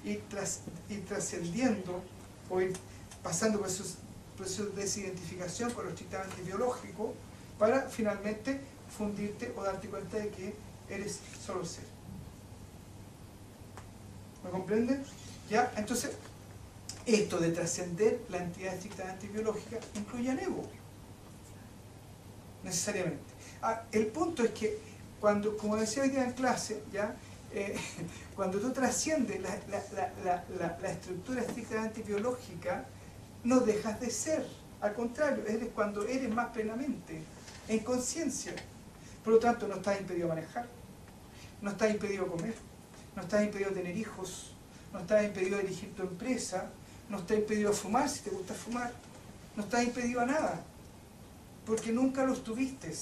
y trascendiendo o ir pasando por esos procesos de desidentificación con lo estrictamente biológico para finalmente fundirte o darte cuenta de que eres solo ser. ¿Me comprenden? ¿Ya? Entonces, esto de trascender la entidad estrictamente biológica incluye al ego, necesariamente. El punto es que cuando, como decía hoy día en clase, ¿ya? Cuando tú trasciendes la estructura estrictamente biológica, no dejas de ser. Al contrario, eres cuando eres más plenamente, en conciencia. Por lo tanto, no estás impedido manejar, no estás impedido comer, no estás impedido tener hijos, no estás impedido dirigir tu empresa, no estás impedido fumar si te gusta fumar, no estás impedido a nada, porque nunca lo estuviste.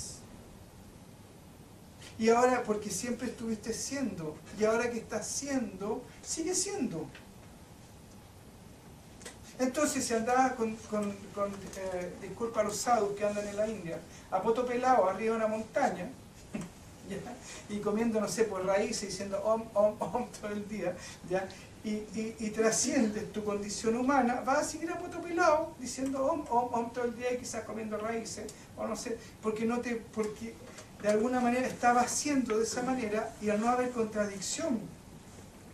Y ahora, porque siempre estuviste siendo, y ahora que estás siendo, sigue siendo. Entonces, si andabas disculpa a los sadhus que andan en la India, a poto pelado arriba de una montaña, ¿ya? Y comiendo, no sé, por raíces, diciendo om, om, om todo el día, ¿ya? Y trasciendes tu condición humana, vas a seguir a poto pelado diciendo om, om, om todo el día y quizás comiendo raíces, o no sé, porque de alguna manera estabas haciendo de esa manera y al no haber contradicción,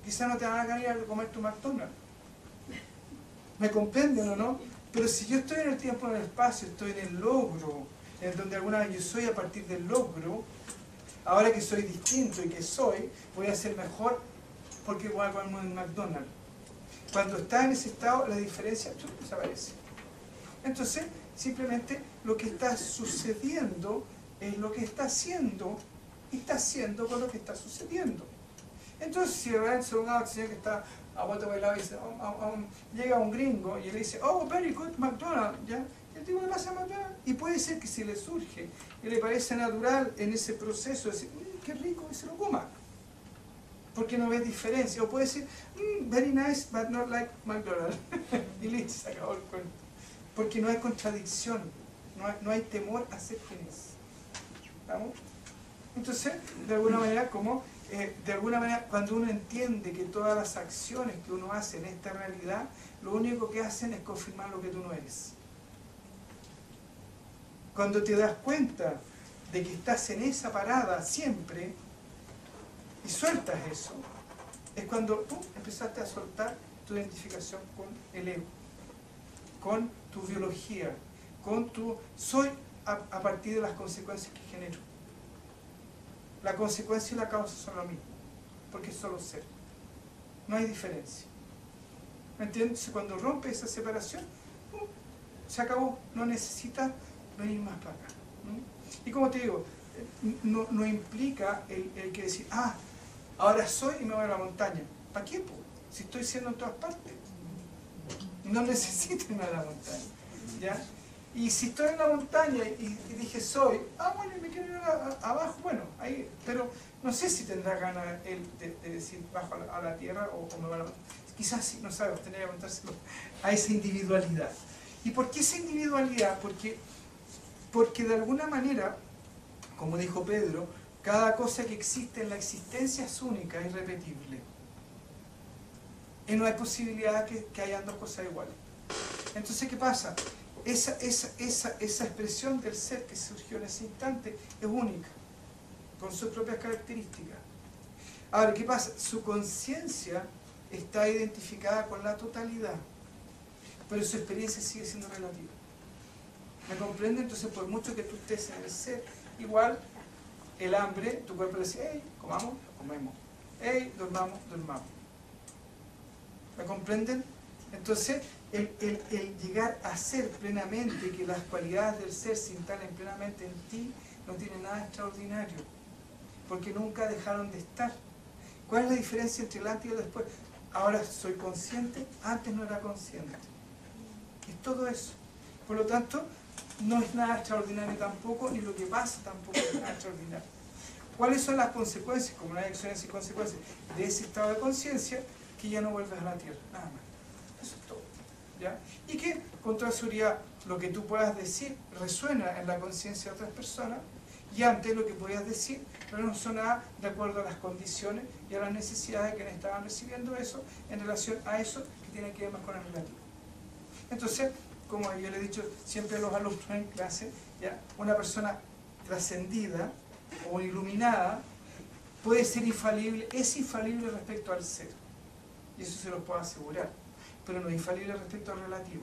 quizás no te van a ganar a comer tu McDonald's. ¿Me comprenden o no? Pero si yo estoy en el tiempo, en el espacio, estoy en el logro, en donde alguna vez yo soy a partir del logro, ahora que soy distinto y que soy, voy a ser mejor porque voy a comer en McDonald's. Cuando está en ese estado, la diferencia desaparece. Entonces, simplemente lo que está sucediendo es lo que está haciendo y está haciendo con lo que está sucediendo. Entonces, si ven un señor que está a vuelta bailado y dice, llega un gringo y le dice, oh, very good McDonald's, ¿ya? Y el tipo le pasa a McDonald's y puede ser que si le surge y le parece natural en ese proceso decir, qué rico, y se lo coma. Porque no ves diferencia. O puede decir, very nice, but not like McDonald's. Y listo, se acabó el cuento. Porque no hay contradicción, no hay temor a ser quien es. ¿Vamos? Entonces, de alguna manera, cuando uno entiende que todas las acciones que uno hace en esta realidad, lo único que hacen es confirmar lo que tú no eres. Cuando te das cuenta de que estás en esa parada siempre y sueltas eso, es cuando tú empezaste a soltar tu identificación con el ego, con tu biología, con tu soy a partir de las consecuencias que genero. La consecuencia y la causa son lo mismo, porque es solo ser. No hay diferencia. ¿Me entiendes? Cuando rompe esa separación, se acabó. No necesitas venir más para acá. Y como te digo, no implica el que decir, ahora soy y me voy a la montaña. ¿Para qué? Si estoy siendo en todas partes. No necesito irme a la montaña. ¿Ya? Y si estoy en la montaña y dije soy, bueno, y me quiero ir abajo, bueno, ahí, pero no sé si tendrá ganas él de decir bajo a la tierra o me va a la montaña. Quizás sí, no sabe, tendría que preguntárselo a esa individualidad. ¿Y por qué esa individualidad? Porque de alguna manera, como dijo Pedro, cada cosa que existe en la existencia es única, es irrepetible. Y no hay posibilidad que hayan dos cosas iguales. Entonces, ¿qué pasa? Esa expresión del ser que surgió en ese instante es única, con sus propias características. Ahora, ¿qué pasa? Su conciencia está identificada con la totalidad, pero su experiencia sigue siendo relativa. ¿Me comprende? Entonces, por mucho que tú estés en el ser, igual el hambre, tu cuerpo le dice, hey, comamos, comemos, hey, dormamos, dormamos. ¿Me comprenden? Entonces, el llegar a ser plenamente, que las cualidades del ser se instalen plenamente en ti, no tiene nada extraordinario, porque nunca dejaron de estar. ¿Cuál es la diferencia entre el antes y el después? Ahora soy consciente, antes no era consciente. Es todo eso. Por lo tanto, no es nada extraordinario tampoco, ni lo que pasa tampoco es nada extraordinario. ¿Cuáles son las consecuencias, como no hay acciones sin consecuencias, de ese estado de conciencia? Que ya no vuelves a la tierra, nada más. Eso es todo. ¿Ya? Y que, con toda seguridad, lo que tú puedas decir resuena en la conciencia de otras personas, y antes lo que podías decir razonada de acuerdo a las condiciones y a las necesidades de quienes estaban recibiendo eso en relación a eso que tiene que ver más con el relativo. Entonces, como yo le he dicho siempre a los alumnos en clase, ¿ya? Una persona trascendida o iluminada puede ser infalible, es infalible respecto al ser, y eso se lo puedo asegurar, pero no es infalible respecto al relativo.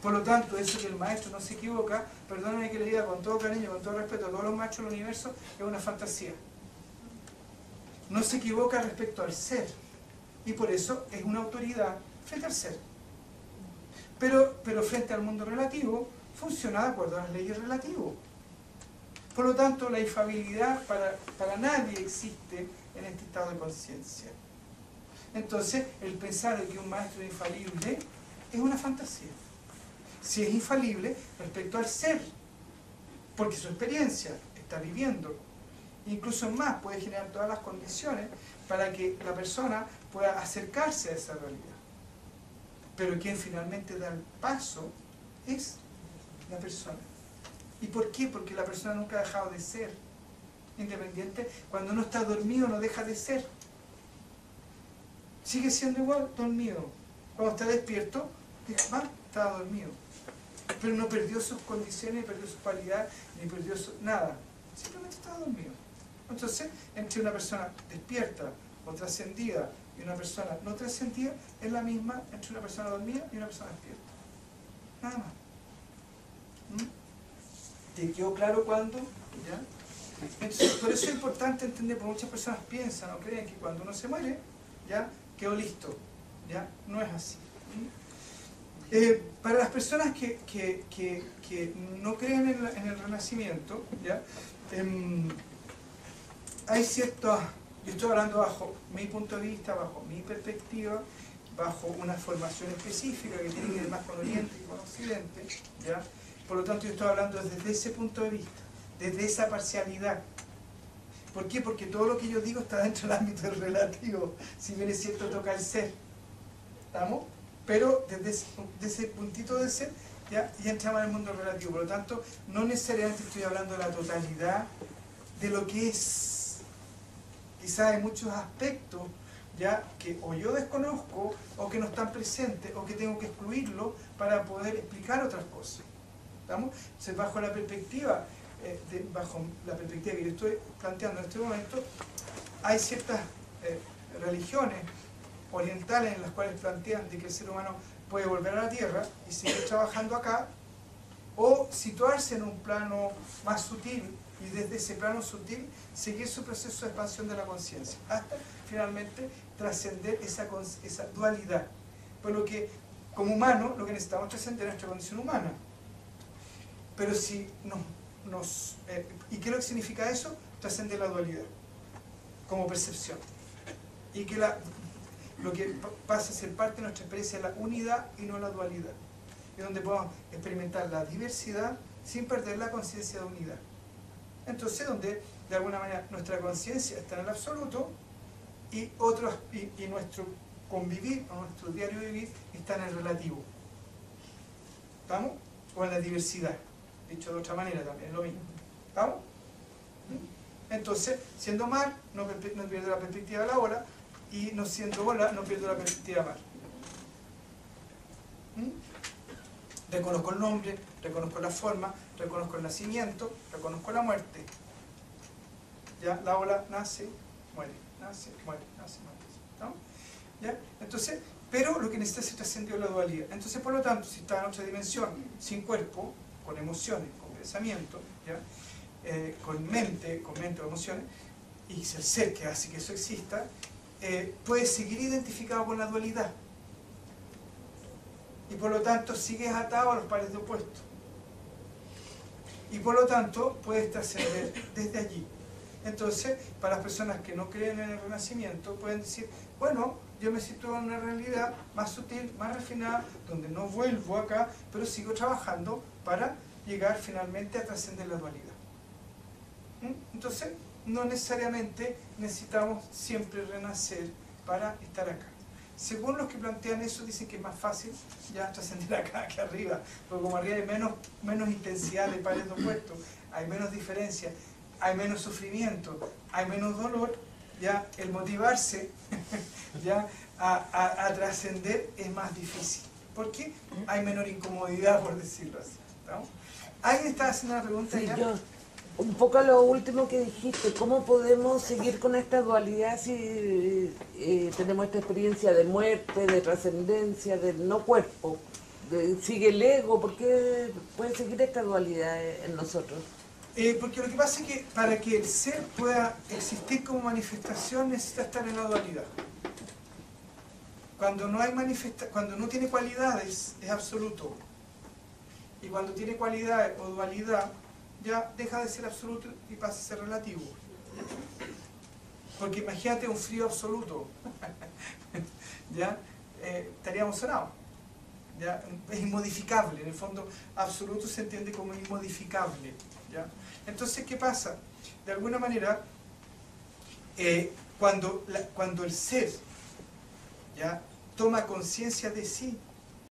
Por lo tanto, eso que el maestro no se equivoca, perdónenme que le diga con todo cariño, con todo respeto a todos los maestros del universo, es una fantasía. No se equivoca respecto al ser, y por eso es una autoridad frente al ser. Pero frente al mundo relativo, funciona de acuerdo a las leyes relativas. Por lo tanto, la infalibilidad para nadie existe en este estado de conciencia. Entonces, el pensar de que un maestro es infalible es una fantasía. Si es infalible respecto al ser, porque su experiencia está viviendo. Incluso más, puede generar todas las condiciones para que la persona pueda acercarse a esa realidad. Pero quien finalmente da el paso es la persona. ¿Y por qué? Porque la persona nunca ha dejado de ser independiente. Cuando uno está dormido no deja de ser. Sigue siendo igual dormido. Cuando está despierto, estaba dormido. Pero no perdió sus condiciones, ni perdió su cualidad, ni perdió nada. Simplemente estaba dormido. Entonces, entre una persona despierta o trascendida y una persona no trascendida, es la misma entre una persona dormida y una persona despierta. Nada más. ¿Te quedó claro cuándo? ¿Ya? Entonces, por eso es importante entender, porque muchas personas piensan o creen que cuando uno se muere, ya quedó listo. ¿Ya? No es así. Para las personas que no creen en el renacimiento, ¿ya? Hay ciertos, yo estoy hablando bajo mi punto de vista, bajo mi perspectiva, bajo una formación específica que tiene que ver más con Oriente y con Occidente, ¿ya? Por lo tanto yo estoy hablando desde ese punto de vista, desde esa parcialidad. ¿Por qué? Porque todo lo que yo digo está dentro del ámbito del relativo, si bien es cierto toca el ser, ¿estamos? Pero desde ese puntito de ser ya entramos en el mundo relativo. Por lo tanto, no necesariamente estoy hablando de la totalidad de lo que es. Quizás hay muchos aspectos ya que o yo desconozco o que no están presentes o que tengo que excluirlo para poder explicar otras cosas. ¿Estamos? Entonces, bajo la perspectiva que yo estoy planteando en este momento, hay ciertas religiones orientales en las cuales plantean de que el ser humano puede volver a la Tierra y seguir trabajando acá, o situarse en un plano más sutil y desde ese plano sutil seguir su proceso de expansión de la conciencia hasta finalmente trascender esa dualidad. Por lo que como humanos lo que necesitamos es trascender nuestra condición humana. Pero si ¿y qué es lo que significa eso? Trascender la dualidad como percepción. Y que lo que pasa a ser parte de nuestra experiencia es la unidad y no la dualidad. Es donde podemos experimentar la diversidad sin perder la conciencia de unidad. Entonces, donde de alguna manera nuestra conciencia está en el absoluto y nuestro convivir o nuestro diario vivir está en el relativo. ¿Estamos? O en la diversidad. Dicho de otra manera también, es lo mismo. ¿Estamos? Entonces, siendo mar, no pierdo la perspectiva de la ola, y no siendo ola, no pierdo la perspectiva mar. Reconozco el nombre, reconozco la forma, reconozco el nacimiento, reconozco la muerte. ¿Ya? La ola nace, muere, nace, muere, nace, muere. ¿No? ¿Ya? Entonces, pero lo que necesita es trascendió la dualidad. Entonces, por lo tanto, si está en otra dimensión, sin cuerpo, con emociones, con pensamiento, ¿ya? Con mente o emociones, y es el ser que hace que eso exista, puede seguir identificado con la dualidad. Y por lo tanto sigues atado a los pares de opuestos. Y por lo tanto puedes trascender desde allí. Entonces, para las personas que no creen en el renacimiento, pueden decir, bueno, yo me sitúo en una realidad más sutil, más refinada, donde no vuelvo acá, pero sigo trabajando para llegar finalmente a trascender la dualidad. Entonces, no necesariamente necesitamos siempre renacer para estar acá. Según los que plantean eso, dicen que es más fácil ya trascender acá que arriba, porque como arriba hay menos intensidad de pares de opuestos, hay menos diferencia. hay menos sufrimiento, hay menos dolor, ya el motivarse ya a trascender es más difícil. ¿Por qué? Hay menor incomodidad, por decirlo así, ¿no? Ahí está haciendo una pregunta Sí, ya. yo, un poco a lo último que dijiste, ¿cómo podemos seguir con esta dualidad si tenemos esta experiencia de muerte, de trascendencia, del no cuerpo? Sigue el ego, ¿por qué puede seguir esta dualidad en nosotros? Porque lo que pasa es que para que el ser pueda existir como manifestación necesita estar en la dualidad. Cuando no hay cuando no tiene cualidades es absoluto. Y cuando tiene cualidad o dualidad ya deja de ser absoluto y pasa a ser relativo. Porque imagínate un frío absoluto, ya estaríamos sonados. ¿Ya? Es inmodificable, en el fondo absoluto se entiende como inmodificable, ¿ya? Entonces, ¿qué pasa? De alguna manera, cuando el ser, ¿ya?, toma conciencia de sí,